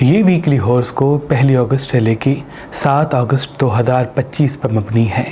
یہ ویکلی ہوراسکوپ 1 اگست سے لے کے 7 اگست 2025 پر مبنی ہے۔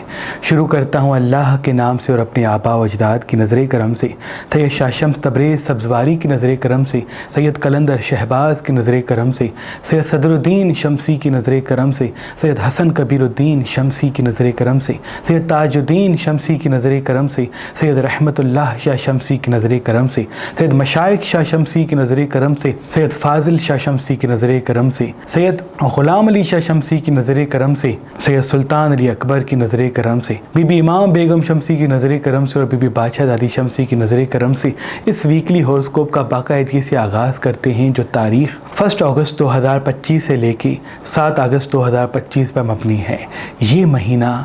شروع کرتا ہوں اللہ کے نام سے اور اپنے آباء و اجداد کی نظر کرم سے، سید شاہ شمس تبریز سبزواری کی نظر کرم سے، سید قلندر شہباز کی نظر کرم سے، سید صدر الدین شمسی کی نظر کرم سے، سید حسن کبیر الدین شمسی کی نظر کرم سے، سید تاج الدین شمسی کی نظر کرم سے، سید رحمت اللہ شاہ شمسی کی نظر کرم سے، سید مشائخ شاہ شمسی کی نظر کرم سے، سید فاضل شاہ شمسی کی نظر کرم سے، سید غلام علی شاہ شمسی کی نظر کرم سے، سید سلطان علی اکبر کی نظر کرم سے، بی بی امام بیگم شمسی کی نظر کرم سے اور بی بی بادشاہ دادی شمسی کی نظر کرم سے اس ویکلی ہوراسکوپ کا باقاعدگی سے آغاز کرتے ہیں، جو تاریخ 1 اگست 2025 سے لے کے 7 اگست 2025 پر مبنی ہے۔ یہ مہینہ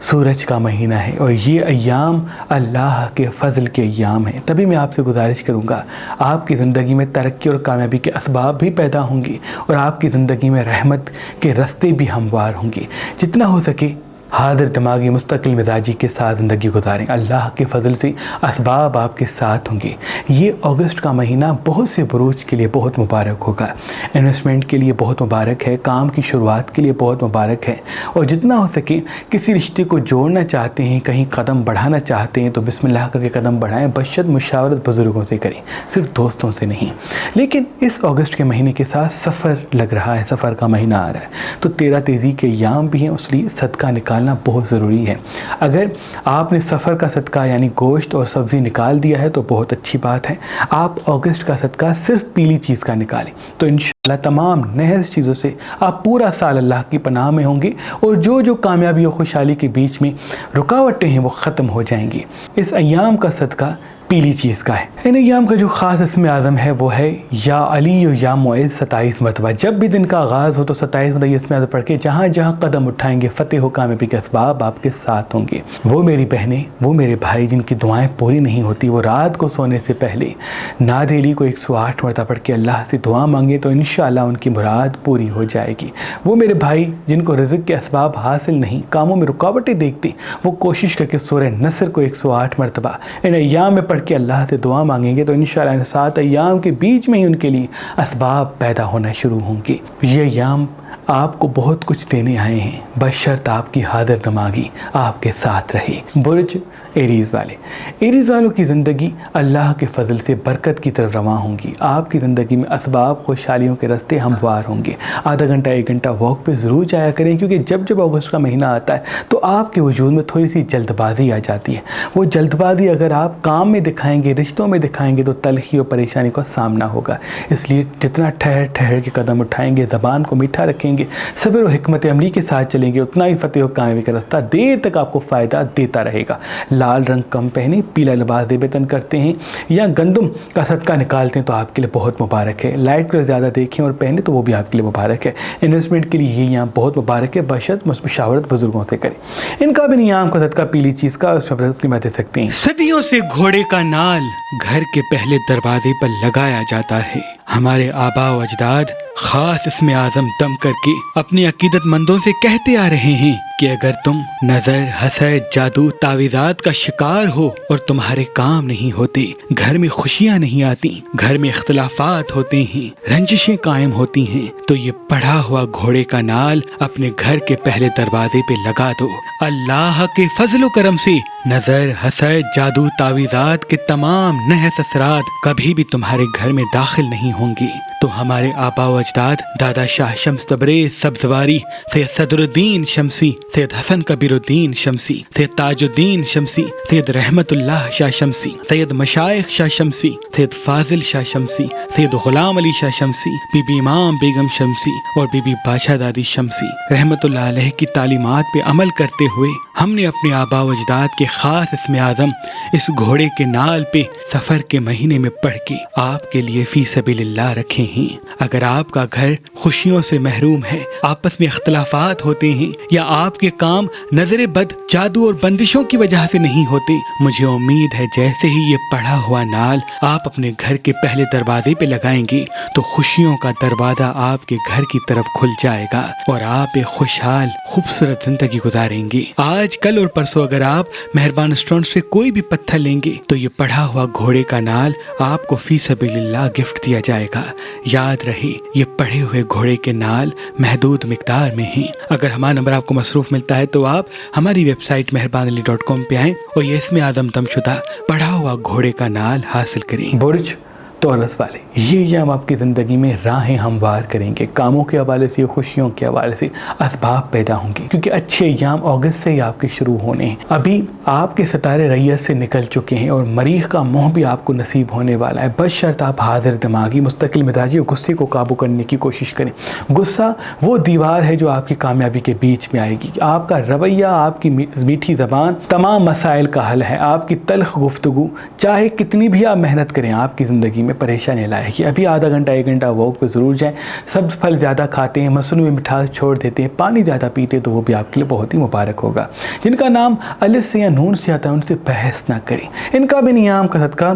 سورج کا مہینہ ہے اور یہ ایام اللہ کے فضل کے ایام ہیں۔ تبھی میں آپ سے گزارش کروں گا، آپ کی زندگی میں ترقی اور کامیابی کے اسباب بھی پیدا ہوں گے اور آپ کی زندگی میں رحمت کے رستے بھی ہموار ہوں گے۔ جتنا ہو سکے حاضر دماغی مستقل مزاجی کے ساتھ زندگی گزاریں، اللہ کے فضل سے اسباب آپ کے ساتھ ہوں گے۔ یہ اگست کا مہینہ بہت سے بروج کے لیے بہت مبارک ہوگا، انویسٹمنٹ کے لیے بہت مبارک ہے، کام کی شروعات کے لیے بہت مبارک ہے، اور جتنا ہو سکے کسی رشتے کو جوڑنا چاہتے ہیں، کہیں قدم بڑھانا چاہتے ہیں تو بسم اللہ کر کے قدم بڑھائیں، بشرط مشاورت بزرگوں سے کریں، صرف دوستوں سے نہیں۔ لیکن اس اگست کے مہینے کے ساتھ سفر لگ رہا ہے، سفر کا مہینہ آ رہا ہے، تو 13 تیزی کے ایام بھی ہیں، اس لیے صدقہ نکالنا بہت ضروری ہے۔ اگر آپ نے سفر کا صدقہ یعنی گوشت اور سبزی نکال دیا ہے تو بہت اچھی بات ہے۔ آپ اگست کا صدقہ صرف پیلی چیز کا نکالیں تو انشاءاللہ تمام نحس چیزوں سے آپ پورا سال اللہ کی پناہ میں ہوں گے، اور جو کامیابی اور خوشحالی کے بیچ میں رکاوٹیں ہیں وہ ختم ہو جائیں گی۔ اس ایام کا صدقہ پیلی چیز کا ہے۔ ان ایام کا جو خاص اسم اعظم ہے وہ ہے یا علی و یا معز 27 مرتبہ۔ جب بھی دن کا آغاز ہو تو 27 مرتبہ یہ اسم اعظم پڑھ کے جہاں جہاں قدم اٹھائیں گے فتح و کامیابی کے اسباب آپ کے ساتھ ہوں گے۔ وہ میری بہنیں، وہ میرے بھائی جن کی دعائیں پوری نہیں ہوتی، وہ رات کو سونے سے پہلے نعت علی کو 108 مرتبہ پڑھ کے اللہ سے دعا مانگے تو انشاءاللہ ان کی مراد پوری ہو جائے گی۔ وہ میرے بھائی جن کو رزق کے اسباب حاصل نہیں، کاموں میں رکاوٹیں دیکھتے، وہ کوشش کر کے سورہ نصر کو 108 مرتبہ ان ایام میں پڑھ کہ اللہ سے دعا مانگیں گے تو انشاءاللہ ان 7 ایام کے بیچ میں ہی ان کے لیے اسباب پیدا ہونا شروع ہوں گے۔ یہ ایام آپ کو بہت کچھ دینے آئے ہیں، بشرط آپ کی حاضر دماغی آپ کے ساتھ رہے۔ برج ایریز والے، ایریز والوں کی زندگی اللہ کے فضل سے برکت کی طرف رواں ہوں گی۔ آپ کی زندگی میں اسباب خوشحالیوں کے راستے ہموار ہوں گے۔ آدھا گھنٹہ 1 گھنٹہ واک پہ ضرور جایا کریں، کیونکہ جب اگست کا مہینہ آتا ہے تو آپ کے وجود میں تھوڑی سی جلد بازی آ جاتی ہے۔ وہ جلد بازی اگر آپ کام میں دکھائیں گے، رشتوں میں دکھائیں گے تو تلخی اور پریشانی کا سامنا ہوگا۔ اس لیے جتنا ٹھہر کے قدم اٹھائیں گے، زبان کو میٹھا رکھیں گے، صبر و حکمت عملی کے ساتھ چلیں گے، اتنا ہی فتح و کامیابی کا راستہ دیر تک آپ کو فائدہ دیتا رہے گا۔ لال رنگ کم پہنیں، پیلا لباس زیب تن کرتے ہیں یا گندم کا صدقہ نکالتے ہیں تو آپ کے لیے بہت مبارک ہے۔ لائٹ کلر زیادہ دیکھیں اور پہنیں تو وہ بھی آپ کے لیے مبارک ہے۔ انویسٹمنٹ کے لیے یہ یہاں بہت مبارک ہے، بشرط مشاورت بزرگوں سے کریں۔ ان کا بھی نیام کا صدقہ پیلی چیز کا اس میں دے سکتے ہیں۔ صدیوں سے گھوڑے کا نال گھر کے پہلے دروازے پر لگایا جاتا ہے۔ ہمارے آباء و اجداد خاص اسم اعظم دم کر کے اپنے عقیدت مندوں سے کہتے آ رہے ہیں کہ اگر تم نظر، حسد، جادو، تعویذات کا شکار ہو اور تمہارے کام نہیں ہوتے، گھر میں خوشیاں نہیں آتی، گھر میں اختلافات ہوتے ہیں، رنجشیں قائم ہوتی ہیں، تو یہ پڑھا ہوا گھوڑے کا نال اپنے گھر کے پہلے دروازے پہ لگا دو۔ اللہ کے فضل و کرم سے نظر، حسد، جادو، تعویذات کے تمام نحس اثرات کبھی بھی تمہارے گھر میں داخل نہیں ہوں گے۔ تو ہمارے آباء و اجداد دادا شاہ شمس تبریز سبزواری، سید صدر الدین شمسی، سید حسن کبیر الدین شمسی، سید تاج الدین شمسی، سید رحمت اللہ شاہ شمسی، سید مشائخ شاہ شمسی، سید فاضل شاہ شمسی، سید غلام علی شاہ شمسی، بی بی امام بیگم شمسی اور بی بی بادشاہ دادی شمسی رحمت اللہ علیہ کی تعلیمات پہ عمل کرتے ہوئے ہم نے اپنے آباء و اجداد کے خاص اسم اعظم اس گھوڑے کے نال پہ سفر کے مہینے میں پڑھ کے آپ کے لیے فی سبیل اللہ رکھے ہیں۔ اگر آپ کا گھر خوشیوں سے محروم ہے، آپس میں اختلافات ہوتے ہیں یا آپ کے کام نظر بد، جادو اور بندشوں کی وجہ سے نہیں ہوتے، مجھے امید ہے جیسے ہی یہ پڑھا ہوا نال آپ اپنے گھر کے پہلے دروازے پہ لگائیں گے تو خوشیوں کا دروازہ آپ کے گھر کی طرف کھل جائے گا اور آپ ایک خوشحال خوبصورت زندگی گزاریں گے۔ آج आज कल और परसों अगर आप मेहरबान रेस्टोरेंट से कोई भी पत्थर लेंगे तो ये पढ़ा हुआ घोड़े का नाल आपको फी सबीलिल्लाह गिफ्ट दिया जाएगा। याद रहे ये पढ़े हुए घोड़े के नाल महदूद मिकदार में हैं। अगर हमारा नंबर आपको मसरूफ मिलता है तो आप हमारी वेबसाइट मेहरबानअली.com पे आएं और ये इसमें आज़म तमशुदा पढ़ा हुआ घोड़े का नाल हासिल करें। बुर्ज तौरस वाले, ये अय्याम आपकी ज़िंदगी में राहें हमवार करेंगे। कामों के हवाले से, खुशियों के हवाले से असबाब पैदा होंगे, क्योंकि अच्छे अय्याम अगस्त से ही आपके शुरू होने हैं। अभी आपके सितारे रैयत से निकल चुके हैं और मरीख का मोह भी आपको नसीब होने वाला है। बशर्त आप हाजिर दिमागी, मुस्तकिल मिजाजी और गुस्से को काबू करने की कोशिश करें। गुस्सा वो दीवार है जो आपकी कामयाबी के बीच में आएगी। आपका रवैया, आपकी मीठी ज़बान तमाम मसाइल का हल है। आपकी तल्ख गुफ्तगू चाहे कितनी भी आप मेहनत करें आपकी ज़िंदगी में परेशानी लाएगी। अभी आधा घंटा 1 घंटा वॉक पे ज़रूर जाएं। सब्ज़ फल ज़्यादा खाते हैं, मसनूई मिठास छोड़ देते हैं, पानी ज़्यादा पीते हैं तो वो भी आपके लिए बहुत ही मुबारक होगा। जिनका नाम अलिफ से या नून से आता है उनसे बहस ना करें। इनका भी नियाम का सदका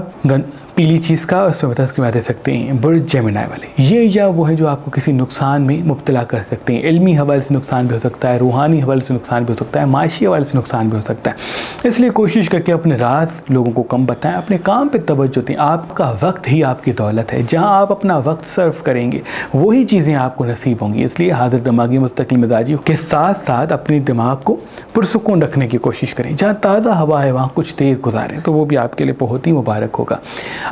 पीली चीज़ का और उसमें के दे सकते हैं। बुर्ज जेमिनी वाले, ये या वो है जो आपको किसी नुकसान में मुब्तला कर सकते हैं। इल्मी हवाले से नुकसान भी हो सकता है, रूहानी हवाले से नुकसान भी हो सकता है, माशी हवाले से नुकसान भी हो सकता है। इसलिए कोशिश करके अपने राज लोगों को कम बताएं, अपने काम पे तवज्जो दें। आपका वक्त ही आपकी दौलत है। जहाँ आप अपना वक्त सर्व करेंगे वही चीज़ें आपको नसीब होंगी। इसलिए हाजिर दिमागी, मुस्तकिल मिजाजी के साथ साथ अपने दिमाग को पुरसुकून रखने की कोशिश करें। जहाँ ताज़ा हवा है वहाँ कुछ देर गुजारें तो वो भी आपके लिए बहुत ही मुबारक होगा।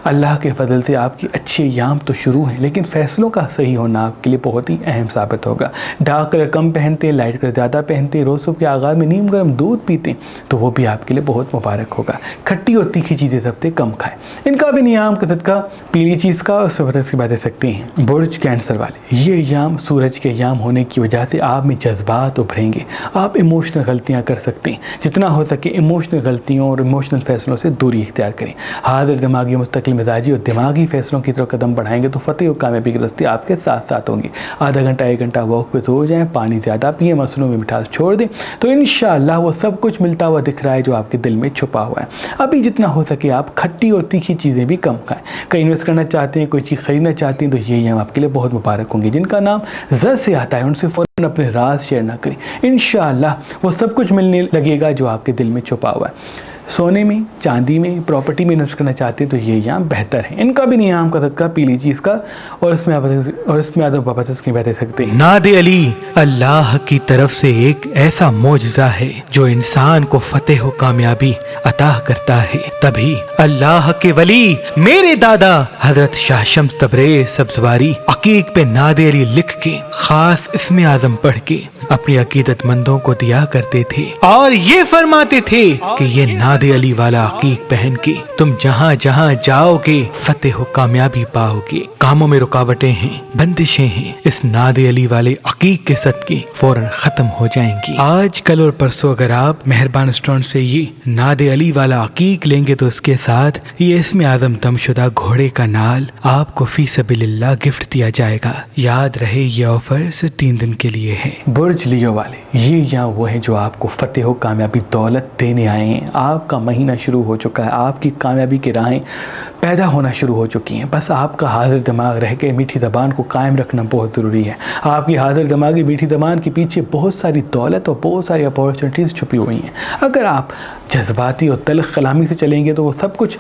अल्लाह के फजल से आपकी अच्छी अय्याम तो शुरू हैं, लेकिन फ़ैसलों का सही होना आपके लिए बहुत ही अहम साबित होगा। डार्क कलर कम पहनते हैं, लाइट कलर ज़्यादा पहनते हैं, रोज़ के आगाज़ में नीम गर्म दूध पीते हैं तो वो भी आपके लिए बहुत मुबारक होगा। खट्टी और तीखी चीज़ें सबसे कम खाएं। इनका भी नियाम का सदका पीली चीज़ का और सुबह की बातें सकते हैं। बुर्ज कैंसर वाले, ये अय्याम सूरज के अय्याम होने की वजह से आप में जज्बात उभरेंगे। आप इमोशनल गलतियाँ कर सकते हैं। जितना हो सके इमोशनल गलतियों और इमोशनल फ़ैसलों से दूरी इख्तियार करें। हाजिर दिमागी, मुस्तकिल मिजाजी और दिमागी फैसलों की तरफ कदम बढ़ाएंगे तो फतेह और कामयाबी की रस्ते आपके साथ साथ होंगी। आधा घंटा 1 घंटा वॉक पे सो जाएं, पानी ज़्यादा पिए, मसनों में मिठास छोड़ दें तो इंशाअल्लाह वो सब कुछ मिलता हुआ दिख रहा है जो आपके दिल में छुपा हुआ है। अभी जितना हो सके आप खट्टी और तीखी चीज़ें भी कम खाएं। कहीं इन्वेस्ट करना चाहते हैं, कोई चीज़ खरीदना चाहते हैं तो ये हम आपके लिए बहुत मुबारक होंगे। जिनका नाम ज़ से आता है उनसे फ़ौरन अपने राज शेयर ना करें। इंशाअल्लाह वो सब कुछ मिलने लगेगा जो आपके दिल में छुपा हुआ है। सोने में, चांदी में, प्रॉपर्टी में इन्वेस्ट करना चाहते हैं तो ये यहाँ बेहतर है। इनका भी नियाम का सदका पीली चीज़ का और इसमें आदम वापस की बता सकते हैं। नादे अली अल्लाह की तरफ से एक ऐसा मौजज़ा है जो इंसान को फतेह और कामयाबी अता करता है। तभी अल्लाह के वली मेरे दादा हजरत शाह शम्स तबरेज़ सब्ज़वारी अकीक पे नादे अली लिख के खास इसमें आज़म पढ़ के अपनी अकीदतमंदों को दिया करते थे और ये फरमाते थे कि ये नादे अली वाला अकीक पहन के तुम जहाँ जहाँ जाओगे फतेह हो कामयाबी पाओगे। कामों में रुकावटें हैं, बंदिशें हैं, इस नादे अली वाले अकीक के सदके फौरन खत्म हो जाएंगी। आज कल और परसों अगर आप मेहरबान रेस्टोरेंट से ये नादे अली वाला अकीक लेंगे तो उसके साथ ये इसमें आज़म तमशुदा घोड़े का नाल आपको फी सबीलिल्लाह गिफ्ट दिया जाएगा। याद रहे ये ऑफर सिर्फ 3 दिन के लिए है। बुर्ज लियो वाले, ये यहाँ वो है जो आपको फतेह हो कामयाबी दौलत देने आए हैं। आपका महीना शुरू हो चुका है, आपकी कामयाबी की राहें पैदा होना शुरू हो चुकी हैं। बस आपका हाजिर दिमाग रह के मीठी ज़बान को कायम रखना बहुत ज़रूरी है। आपकी हाजिर दिमागी मीठी ज़बान के पीछे बहुत सारी दौलत और बहुत सारी अपॉर्चुनिटीज़ छुपी हुई हैं। अगर आप जज्बाती और तल्ख़ कलामी से चलेंगे तो वो सब कुछ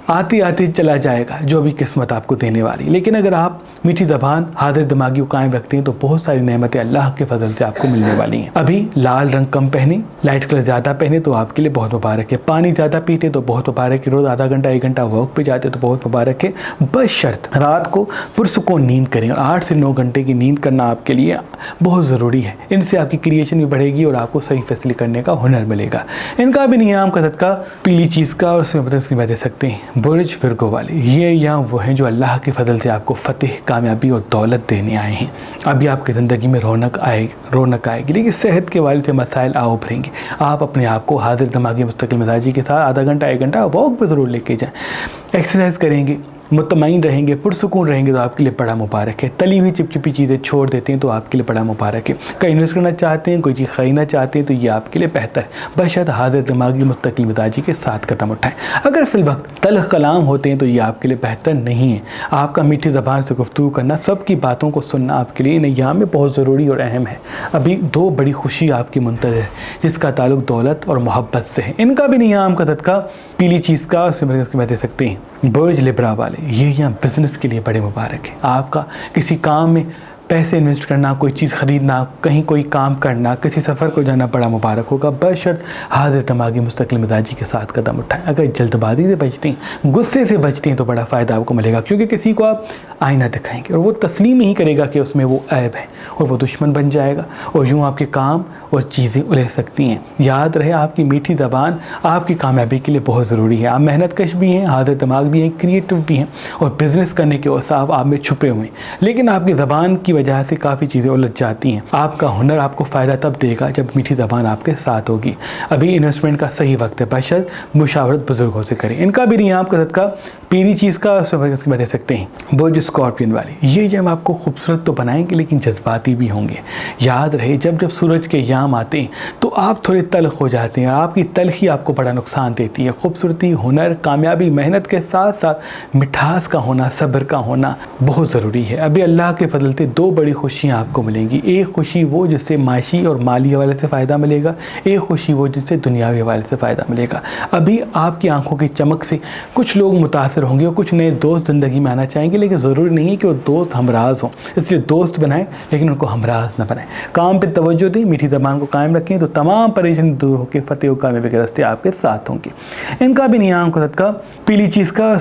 आती आती चला जाएगा जो भी किस्मत आपको देने वाली। लेकिन अगर आप मीठी ज़बान हाजिर दिमागी को कायम रखते हैं तो बहुत सारी नेमतें अल्लाह के फजल से आपको मिलने वाली हैं। अभी लाल रंग कम पहने, लाइट कलर ज़्यादा पहने तो आपके लिए बहुत मुबारक है। पानी ज़्यादा पीते तो बहुत मुबारक है। रोज़ आधा घंटा 1 घंटा वॉक पे जाते तो बहुत मुबारक है। बशर्त रात को पुरसुकून नींद करें और 8 से 9 घंटे की नींद करना आपके लिए बहुत ज़रूरी है। इनसे आपकी क्रिएशन भी बढ़ेगी और आपको सही फैसले करने का हुनर मिलेगा। इनका भी नियाम का सदका पीली चीज़ का और उसमें उसकी दे सकते हैं। बुर्ज फिरको वाले, ये यहाँ वो हैं जो अल्लाह के फजल से आपको फतेह, कामयाबी और दौलत देने आए हैं। अभी आपकी ज़िंदगी में रौनक आएगी लेकिन सेहत के वाले से मसाइल आ उभरेंगे। आप अपने आप को हाजिर दिमागी मुस्तकिल मिजाजी के साथ आधा घंटा 1 घंटा वॉक पर ज़रूर लेके जाएं। एक्सरसाइज करेंगे, मुतमईन रहेंगे, पुरसुकून रहेंगे तो आपके लिए बड़ा मुबारक है। तली हुई चिपचिपी चीज़ें छोड़ देते हैं तो आपके लिए बड़ा मुबारक है। कहीं इन्वेस्ट करना चाहते हैं, कोई चीज़ खरीदना चाहते हैं तो ये आपके लिए बेहतर है, बशर्ते हाजिर दिमागी मुस्तकिल मिजाजी के साथ कदम उठाएं। अगर फिल वक्त तल्ख कलाम होते हैं तो ये आपके लिए बेहतर नहीं है। आपका मीठी ज़बान से गुफ्तगू करना, सबकी बातों को सुनना आपके लिए इन अय्याम में बहुत ज़रूरी और अहम है। अभी दो बड़ी खुशी आपकी मुंतज़र है जिसका ताल्लुक दौलत और मोहब्बत से है। इनका भी नियाम का सदका पीली चीज़ का और दे सकते हैं। बुर्ज लिब्रा वाले, ये यहाँ बिज़नेस के लिए बड़े मुबारक है। आपका किसी काम में पैसे इन्वेस्ट करना, कोई चीज़ ख़रीदना, कहीं कोई काम करना, किसी सफ़र को जाना बड़ा मुबारक होगा, बशर्ते हाजिर दिमागी मुस्तकिल मिजाजी के साथ कदम उठाएं। अगर जल्दबाजी से बचती हैं, गुस्से से बचती हैं तो बड़ा फ़ायदा आपको मिलेगा, क्योंकि किसी को आप आईना दिखाएंगे और वो तस्लीम ही करेगा कि उसमें वो ऐब है और वो दुश्मन बन जाएगा और यूँ आपके काम और चीज़ें उलझ सकती हैं। याद रहे, आपकी मीठी ज़बान आपकी कामयाबी के लिए बहुत ज़रूरी है। आप मेहनत कश भी हैं, हाजिर दिमाग भी हैं, क्रिएटिव भी हैं और बिज़नेस करने के औसाफ आप में छुपे हुए हैं, लेकिन आपकी ज़बान की वजह से काफ़ी चीज़ें उलझ जाती हैं। आपका हुनर आपको फ़ायदा तब देगा जब मीठी ज़बान आपके साथ होगी। अभी इन्वेस्टमेंट का सही वक्त है, बशर्ते मुशावरत बुजुर्गों से करें। इनका भी नियाम का सदका पीली चीज़ का दे सकते हैं। बुर्ज स्कॉर्पियन वाले, ये जब आपको खूबसूरत तो बनाएंगे लेकिन जज्बाती भी होंगे। याद रहे, जब सूरज के याम आते हैं तो आप थोड़े तल्ख हो जाते हैं। आपकी तल्खी आपको बड़ा नुकसान देती है। खूबसूरती, हुनर, कामयाबी, मेहनत के साथ साथ मिठास का होना, सब्र का होना बहुत ज़रूरी है। अभी अल्लाह के फजल से दो बड़ी खुशियाँ आपको मिलेंगी। एक खुशी वो जिससे माशी और माली हवाले से फ़ायदा मिलेगा, एक खुशी वो जिससे दुनियावी हवाले से फ़ायदा मिलेगा। अभी आपकी आंखों की चमक से कुछ लोग मुतासर होंगे और कुछ नए दोस्त ज़िंदगी में आना चाहेंगे, लेकिन ज़रूरी नहीं है कि वो दोस्त हमराज हों, इसलिए दोस्त बनाएं लेकिन उनको हमराज न बनाएं। काम पे तवज्जो दें, मीठी ज़बान को कायम रखें तो तमाम परेशानी दूर होकर फतेह और कामयाबी के रास्ते आपके साथ होंगे। इनका भी नियाम का सदका पीली चीज़ का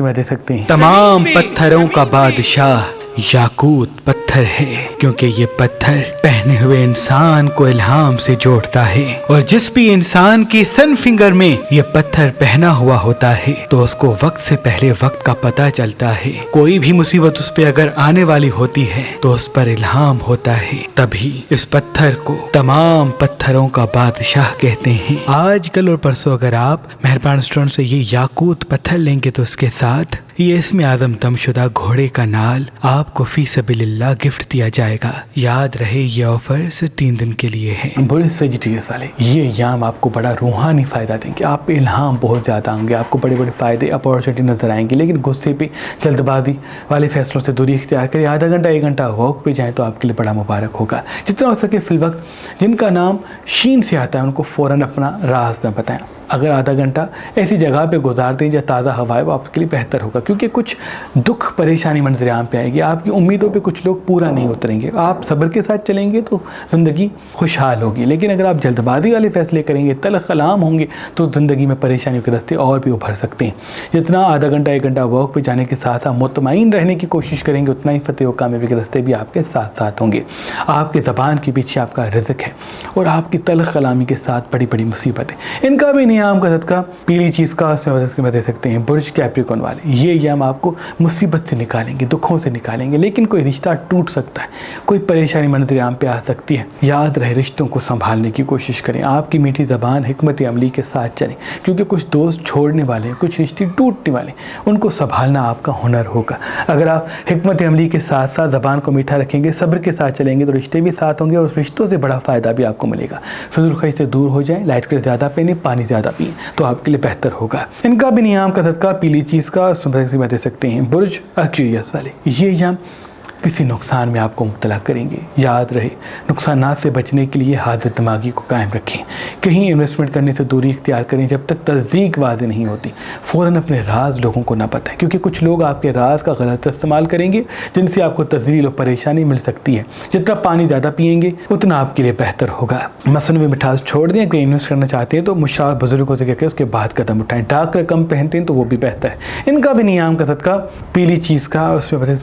दे सकते हैं। तमाम पत्थरों का बादशाह याकूत पत्थर है, क्योंकि ये पत्थर पहने हुए इंसान को इल्हाम से जोड़ता है और जिस भी इंसान की सन फिंगर में ये पत्थर पहना हुआ होता है तो उसको वक्त से पहले वक्त का पता चलता है। कोई भी मुसीबत उस पे अगर आने वाली होती है तो उस पर इल्हाम होता है, तभी इस पत्थर को तमाम पत्थरों का बादशाह कहते हैं। आजकल और परसों अगर आप मेहरबान स्टोन से ये याकूत पत्थर लेंगे तो उसके साथ ये इसमें आज़म तमशुदा घोड़े का नाल आपको फी सबीलिल्लाह गिफ्ट दिया जाएगा। याद रहे, ये ऑफर सिर्फ 3 दिन के लिए है। बुर्ज सेजिटेरियस वाले, ये याम आपको बड़ा रूहानी फ़ायदा देंगे। आप पे इल्हाम बहुत ज़्यादा होंगे, आपको बड़े बड़े फ़ायदे, अपॉर्चुनिटी नज़र आएंगे, लेकिन गुस्से पे, जल्दबाजी वाले फैसलों से दूरी इख्तियार करें। आधा घंटा 1 घंटा वॉक पे जाएँ तो आपके लिए बड़ा मुबारक होगा। जितना हो सके फिल वक्त जिनका नाम शीन से आता है उनको फ़ौरन अपना राज न बताएं। अगर आधा घंटा ऐसी जगह पे गुजार दें जहाँ ताज़ा हवा है, वो आपके लिए बेहतर होगा, क्योंकि कुछ दुख परेशानी मंजर आम पे आएगी। आपकी उम्मीदों पे कुछ लोग पूरा नहीं उतरेंगे। आप सब्र के साथ चलेंगे तो ज़िंदगी खुशहाल होगी, लेकिन अगर आप जल्दबाजी वाले फैसले करेंगे, तल्ख कलाम होंगे तो ज़िंदगी में परेशानियों के रास्ते और भी उभर सकते हैं। जितना आधा घंटा 1 घंटा वॉक पे जाने के साथ साथ मुतमईन रहने की कोशिश करेंगे, उतना ही फतेह व कामयाबी के रास्ते भी आपके साथ साथ होंगे। आपके ज़बान के पीछे आपका रिज़्क है और आपकी तल्ख कलामी के साथ बड़ी बड़ी मुसीबत है। इनका भी नियाम का सदका पीली चीज़ का दे सकते हैं। बुर्ज कैप्रिकॉर्न वाले, ये याम आपको मुसीबत से निकालेंगे, दुखों से निकालेंगे, लेकिन कोई रिश्ता टूट सकता है, कोई परेशानी मंजर आम पे आ सकती है। याद रहे, रिश्तों को संभालने की कोशिश करें। आपकी मीठी ज़बान हिकमत अमली के साथ चलें, क्योंकि कुछ दोस्त छोड़ने वाले हैं, कुछ रिश्ते टूटने वाले, उनको संभालना आपका हुनर होगा। अगर आप हिकमत अमली के साथ साथ ज़बान को मीठा रखेंगे, सब्र के साथ चलेंगे तो रिश्ते भी साथ होंगे और उस रिश्तों से बड़ा फ़ायदा भी आपको मिलेगा। फिजूल खर्च से दूर हो जाएं, लाइट के ज़्यादा पीने, पानी ज़्यादा पिएं तो आपके लिए बेहतर होगा। इनका भी नियाम का सदका पीली चीज़ का दे सकते हैं। बुर्ज एक्वेरियस वाले, ये याम किसी नुकसान में आपको मुब्तला करेंगे। याद रहे, नुकसानात से बचने के लिए हाजिर दिमागी को कायम रखें। कहीं इन्वेस्टमेंट करने से दूरी इख्तियार करें जब तक तस्दीक वाज़ेह नहीं होती। फ़ौरन अपने राज लोगों को ना बताएं, क्योंकि कुछ लोग आपके राज का गलत इस्तेमाल करेंगे जिनसे आपको तज़लील और परेशानी मिल सकती है। जितना पानी ज़्यादा पिएंगे उतना आपके लिए बेहतर होगा। मसनूई मिठास छोड़ दें। कहीं इन्वेस्ट करना चाहते हैं तो मुशावर बुजुर्गों से कहकर उसके बाद कदम उठाएं। डाक रकम पहनते हैं तो वो भी बेहतर है। इनका भी नियाम का सदका पीली चीज़ का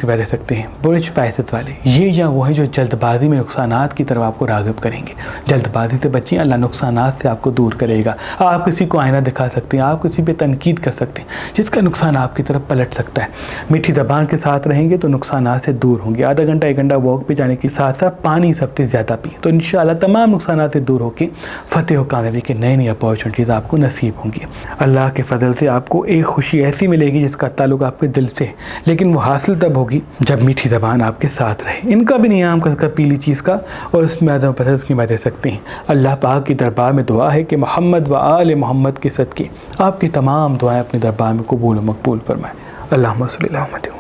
दे सकते हैं। बुर्ज خوش فیصد والے، یہ یا وہ ہیں جو جلد بازی میں نقصانات کی طرف آپ کو راغب کریں گے۔ جلد بازی سے بچیں، اللہ نقصانات سے آپ کو دور کرے گا۔ آپ کسی کو آئینہ دکھا سکتے ہیں، آپ کسی پہ تنقید کر سکتے ہیں جس کا نقصان آپ کی طرف پلٹ سکتا ہے۔ میٹھی زبان کے ساتھ رہیں گے تو نقصانات سے دور ہوں گے۔ آدھا گھنٹہ 1 گھنٹہ واک پہ جانے کے ساتھ ساتھ پانی سب سے زیادہ پئیں تو انشاءاللہ تمام نقصانات سے دور ہو کے فتح و کامیابی کے نئی اپارچونیٹیز آپ کو نصیب ہوں گی۔ اللہ کے فضل سے آپ کو ایک خوشی ایسی ملے گی جس کا تعلق آپ کے دل سے ہے، لیکن وہ حاصل تب ہوگی جب میٹھی زبان آپ کے ساتھ رہے۔ ان کا بھی نیام کر پیلی چیز کا اور اس میں عدم پسند کی بات دے سکتے ہیں۔ اللہ پاک کی دربار میں دعا ہے کہ محمد و آل محمد کے صدقے آپ کی تمام دعائیں اپنے دربار میں قبول و مقبول فرمائے۔ اللہم صلی اللہ علیہ وسلم۔